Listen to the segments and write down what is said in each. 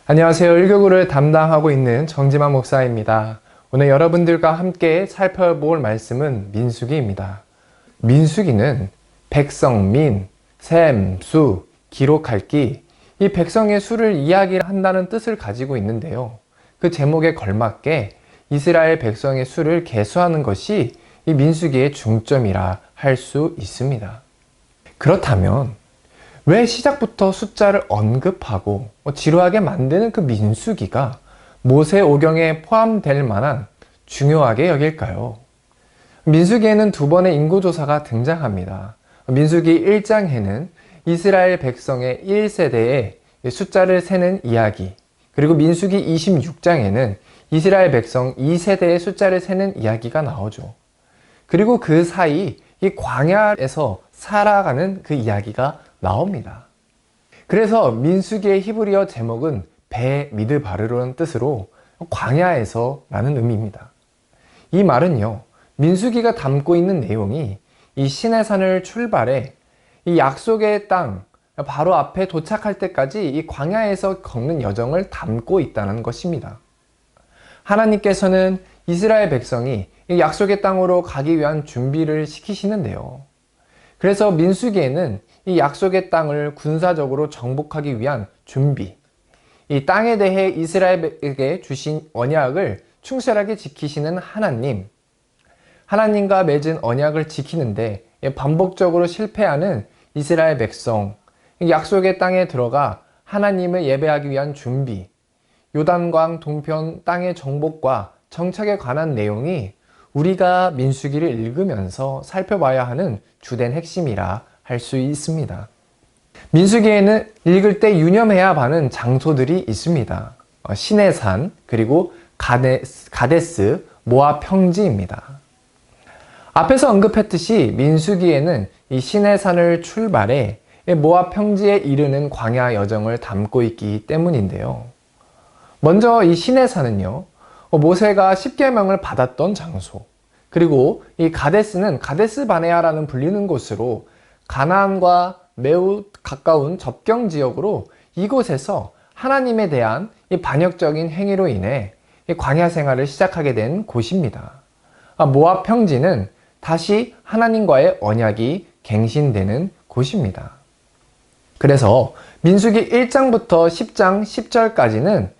안녕하세요. 일교구를 담당하고 있는 정지만 목사입니다. 오늘 여러분들과 함께 살펴볼 말씀은 민수기입니다. 민수기는 백성, 민, 셈, 수, 기록할 기, 이 백성의 수를 이야기한다는 뜻을 가지고 있는데요. 그 제목에 걸맞게 이스라엘 백성의 수를 계수하는 것이 이 민수기의 중점이라 할 수 있습니다. 그렇다면 왜 시작부터 숫자를 언급하고 지루하게 만드는 그 민수기가 모세오경에 포함될 만한 중요하게 여길까요? 민수기에는 두 번의 인구조사가 등장합니다. 민수기 1장에는 이스라엘 백성의 1세대의 숫자를 세는 이야기, 그리고 민수기 26장에는 이스라엘 백성 2세대의 숫자를 세는 이야기가 나오죠. 그리고 그 사이 이 광야에서 살아가는 그 이야기가 나옵니다. 그래서 민수기의 히브리어 제목은 배 미드바르라는 뜻으로 광야에서 라는 의미입니다. 이 말은요, 민수기가 담고 있는 내용이 이 시내산을 출발해 이 약속의 땅 바로 앞에 도착할 때까지 이 광야에서 겪는 여정을 담고 있다는 것입니다. 하나님께서는 이스라엘 백성이 이 약속의 땅으로 가기 위한 준비를 시키시는데요. 그래서 민수기에는 이 약속의 땅을 군사적으로 정복하기 위한 준비, 이 땅에 대해 이스라엘에게 주신 언약을 충실하게 지키시는 하나님과 맺은 언약을 지키는데 반복적으로 실패하는 이스라엘 백성, 약속의 땅에 들어가 하나님을 예배하기 위한 준비, 요단강 동편 땅의 정복과 정착에 관한 내용이 우리가 민수기를 읽으면서 살펴봐야 하는 주된 핵심이라 할 수 있습니다. 민수기에는 읽을 때 유념해야 하는 장소들이 있습니다. 시내산, 그리고 가데스, 모압 평지입니다. 앞에서 언급했듯이 민수기에는 이 시내산을 출발해 모압 평지에 이르는 광야 여정을 담고 있기 때문인데요. 먼저 이 시내산은요, 모세가 십계명을 받았던 장소, 그리고 이 가데스는 가데스 바네아라는 불리는 곳으로 가나안과 매우 가까운 접경 지역으로 이곳에서 하나님에 대한 이 반역적인 행위로 인해 이 광야 생활을 시작하게 된 곳입니다. 모압 평지는 다시 하나님과의 언약이 갱신되는 곳입니다. 그래서 민수기 1장부터 10장 10절까지는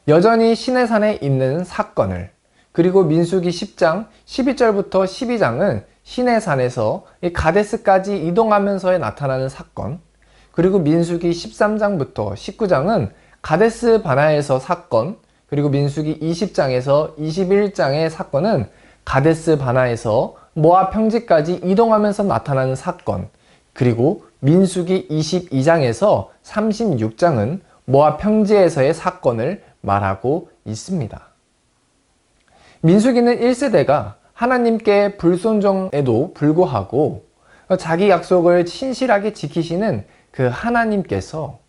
여전히 시내산에 있는 사건을, 그리고 민수기 10장 12절부터 12장은 시내산에서 가데스까지 이동하면서 나타나는 사건, 그리고 민수기 13장부터 19장은 가데스 바나에서 사건, 그리고 민수기 20장에서 21장의 사건은 가데스 바나에서 모압 평지까지 이동하면서 나타나는 사건, 그리고 민수기 22장에서 36장은 모압 평지에서의 사건을 말하고 있습니다. 민수기는 1세대가 하나님께 불순종에도 불구하고 자기 약속을 신실하게 지키시는 그 하나님께서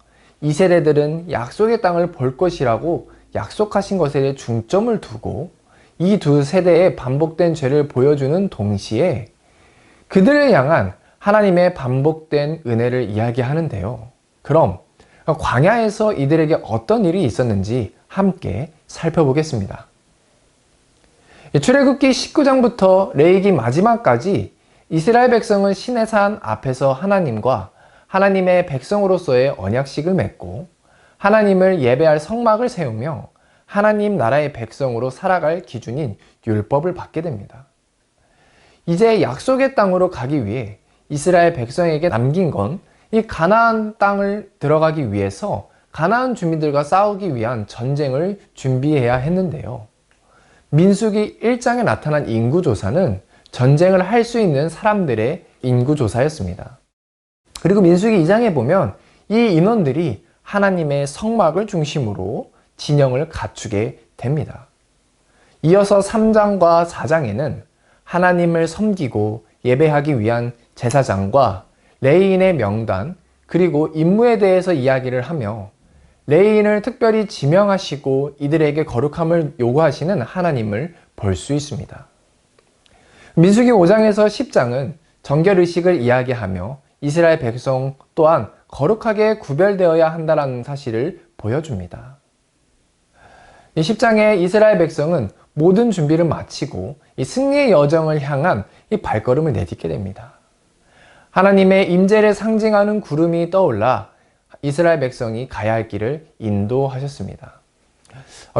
2세대들은 약속의 땅을 볼 것이라고 약속하신 것에 중점을 두고 이 두 세대의 반복된 죄를 보여주는 동시에 그들을 향한 하나님의 반복된 은혜를 이야기하는데요. 그럼 광야에서 이들에게 어떤 일이 있었는지 함께 살펴보겠습니다. 출애굽기 19장부터 레위기 마지막까지 이스라엘 백성은 시내산 앞에서 하나님과 하나님의 백성으로서의 언약식을 맺고 하나님을 예배할 성막을 세우며 하나님 나라의 백성으로 살아갈 기준인 율법을 받게 됩니다. 이제 약속의 땅으로 가기 위해 이스라엘 백성에게 남긴 건 이 가나안 땅을 들어가기 위해서 가나안 주민들과 싸우기 위한 전쟁을 준비해야 했는데요. 민수기 1장에 나타난 인구조사는 전쟁을 할 수 있는 사람들의 인구조사였습니다. 그리고 민수기 2장에 보면 이 인원들이 하나님의 성막을 중심으로 진영을 갖추게 됩니다. 이어서 3장과 4장에는 하나님을 섬기고 예배하기 위한 제사장과 레위인의 명단, 그리고 임무에 대해서 이야기를 하며 레위인을 특별히 지명하시고 이들에게 거룩함을 요구하시는 하나님을 볼 수 있습니다. 민수기 5장에서 10장은 정결의식을 이야기하며 이스라엘 백성 또한 거룩하게 구별되어야 한다는 사실을 보여줍니다. 이 10장에 이스라엘 백성은 모든 준비를 마치고 이 승리의 여정을 향한 이 발걸음을 내딛게 됩니다. 하나님의 임재를 상징하는 구름이 떠올라 이스라엘 백성이 가야 할 길을 인도하셨습니다.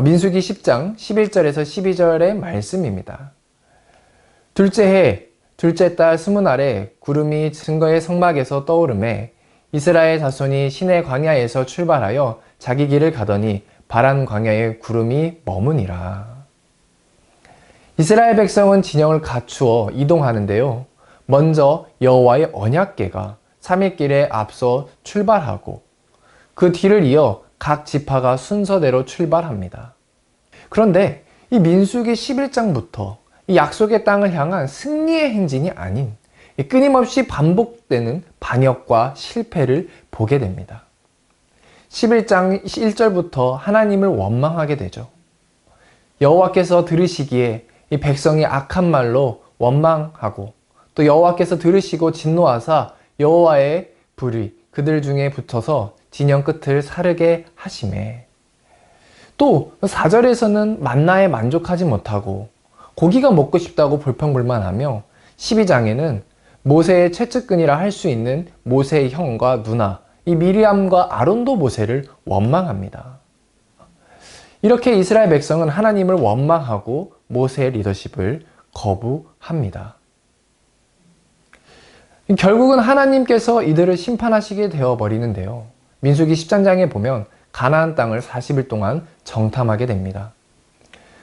민수기 10장 11절에서 12절의 말씀입니다. 둘째 해, 둘째 달 스무날에 구름이 증거의 성막에서 떠오르매 이스라엘 자손이 시내 광야에서 출발하여 자기 길을 가더니 바란 광야에 구름이 머무니라. 이스라엘 백성은 진영을 갖추어 이동하는데요. 먼저 여호와의 언약궤가 3일 길에 앞서 출발하고 그 뒤를 이어 각 지파가 순서대로 출발합니다. 그런데 이 민수기 11장부터 이 약속의 땅을 향한 승리의 행진이 아닌 끊임없이 반복되는 반역과 실패를 보게 됩니다. 11장 1절부터 하나님을 원망하게 되죠. 여호와께서 들으시기에 이 백성이 악한 말로 원망하고 또 여호와께서 들으시고 진노하사 여호와의 불이 그들 중에 붙어서 진영 끝을 사르게 하시매. 또 4절에서는 만나에 만족하지 못하고 고기가 먹고 싶다고 불평불만하며 12장에는 모세의 최측근이라 할 수 있는 모세의 형과 누나 이 미리암과 아론도 모세를 원망합니다. 이렇게 이스라엘 백성은 하나님을 원망하고 모세의 리더십을 거부합니다. 결국은 하나님께서 이들을 심판하시게 되어버리는데요. 민수기 13장에 보면 가나안 땅을 40일 동안 정탐하게 됩니다.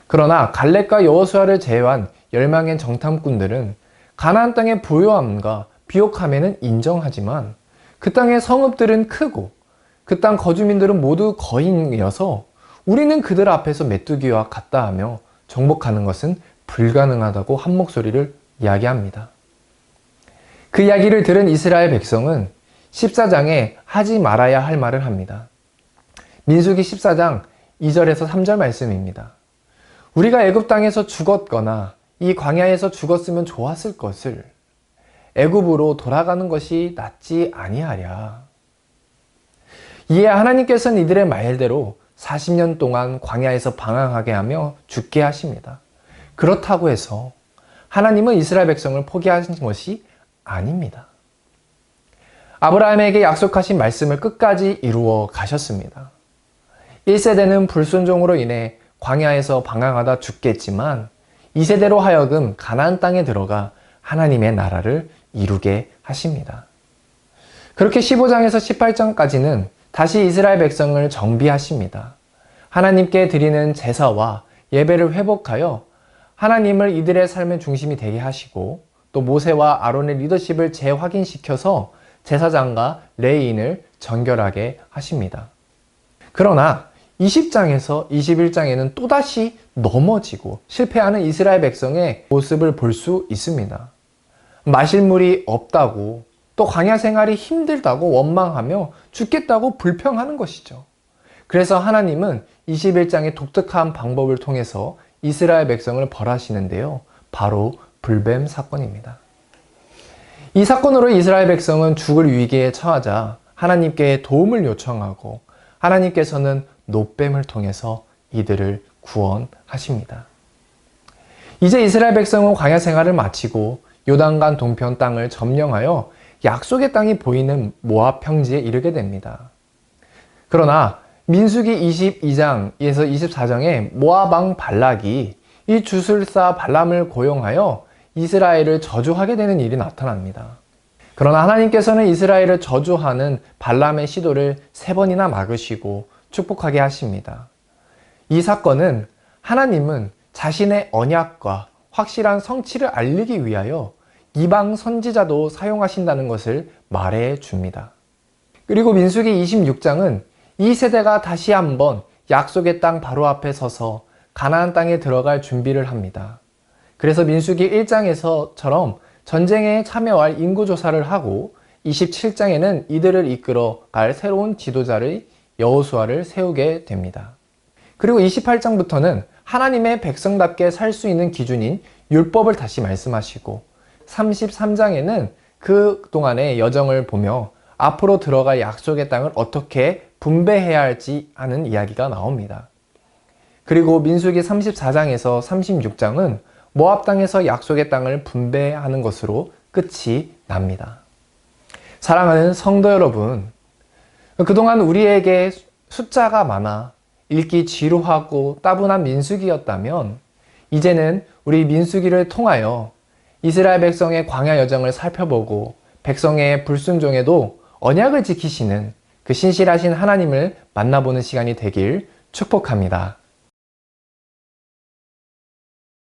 그러나 갈렙과 여호수아를 제외한 10명의 정탐꾼들은 가나안 땅의 부요함과 비옥함에는 인정하지만 그 땅의 성읍들은 크고 그 땅 거주민들은 모두 거인이어서 우리는 그들 앞에서 메뚜기와 같다 하며 정복하는 것은 불가능하다고 한 목소리를 이야기합니다. 그 이야기를 들은 이스라엘 백성은 14장에 하지 말아야 할 말을 합니다. 민수기 14장 2절에서 3절 말씀입니다. 우리가 애굽 땅에서 죽었거나 이 광야에서 죽었으면 좋았을 것을 애굽으로 돌아가는 것이 낫지 아니하랴. 이에 하나님께서는 이들의 말대로 40년 동안 광야에서 방황하게 하며 죽게 하십니다. 그렇다고 해서 하나님은 이스라엘 백성을 포기하신 것이 아닙니다. 아브라함에게 약속하신 말씀을 끝까지 이루어 가셨습니다. 1세대는 불순종으로 인해 광야에서 방황하다 죽겠지만 2세대로 하여금 가나안 땅에 들어가 하나님의 나라를 이루게 하십니다. 그렇게 15장에서 18장까지는 다시 이스라엘 백성을 정비하십니다. 하나님께 드리는 제사와 예배를 회복하여 하나님을 이들의 삶의 중심이 되게 하시고 또 모세와 아론의 리더십을 재확인시켜서 제사장과 레위인을 정결하게 하십니다. 그러나 20장에서 21장에는 또다시 넘어지고 실패하는 이스라엘 백성의 모습을 볼 수 있습니다. 마실 물이 없다고 또 광야 생활이 힘들다고 원망하며 죽겠다고 불평하는 것이죠. 그래서 하나님은 21장의 독특한 방법을 통해서 이스라엘 백성을 벌하시는데요. 바로 불뱀 사건입니다. 이 사건으로 이스라엘 백성은 죽을 위기에 처하자 하나님께 도움을 요청하고 하나님께서는 놋뱀을 통해서 이들을 구원하십니다. 이제 이스라엘 백성은 광야 생활을 마치고 요단강 동편 땅을 점령하여 약속의 땅이 보이는 모압 평지에 이르게 됩니다. 그러나 민수기 22장에서 24장에 모압 왕 발락이 이 주술사 발람을 고용하여 이스라엘을 저주하게 되는 일이 나타납니다. 그러나 하나님께서는 이스라엘을 저주하는 발람의 시도를 3번이나 막으시고 축복하게 하십니다. 이 사건은 하나님은 자신의 언약과 확실한 성취를 알리기 위하여 이방 선지자도 사용하신다는 것을 말해 줍니다. 그리고 민수기 26장은 이 세대가 다시 한번 약속의 땅 바로 앞에 서서 가나안 땅에 들어갈 준비를 합니다. 그래서 민수기 1장에서처럼 전쟁에 참여할 인구조사를 하고 27장에는 이들을 이끌어 갈 새로운 지도자의 여호수아를 세우게 됩니다. 그리고 28장부터는 하나님의 백성답게 살 수 있는 기준인 율법을 다시 말씀하시고 33장에는 그동안의 여정을 보며 앞으로 들어갈 약속의 땅을 어떻게 분배해야 할지 하는 이야기가 나옵니다. 그리고 민수기 34장에서 36장은 모압 땅에서 약속의 땅을 분배하는 것으로 끝이 납니다. 사랑하는 성도 여러분, 그동안 우리에게 숫자가 많아 읽기 지루하고 따분한 민수기였다면 이제는 우리 민수기를 통하여 이스라엘 백성의 광야 여정을 살펴보고 백성의 불순종에도 언약을 지키시는 그 신실하신 하나님을 만나보는 시간이 되길 축복합니다.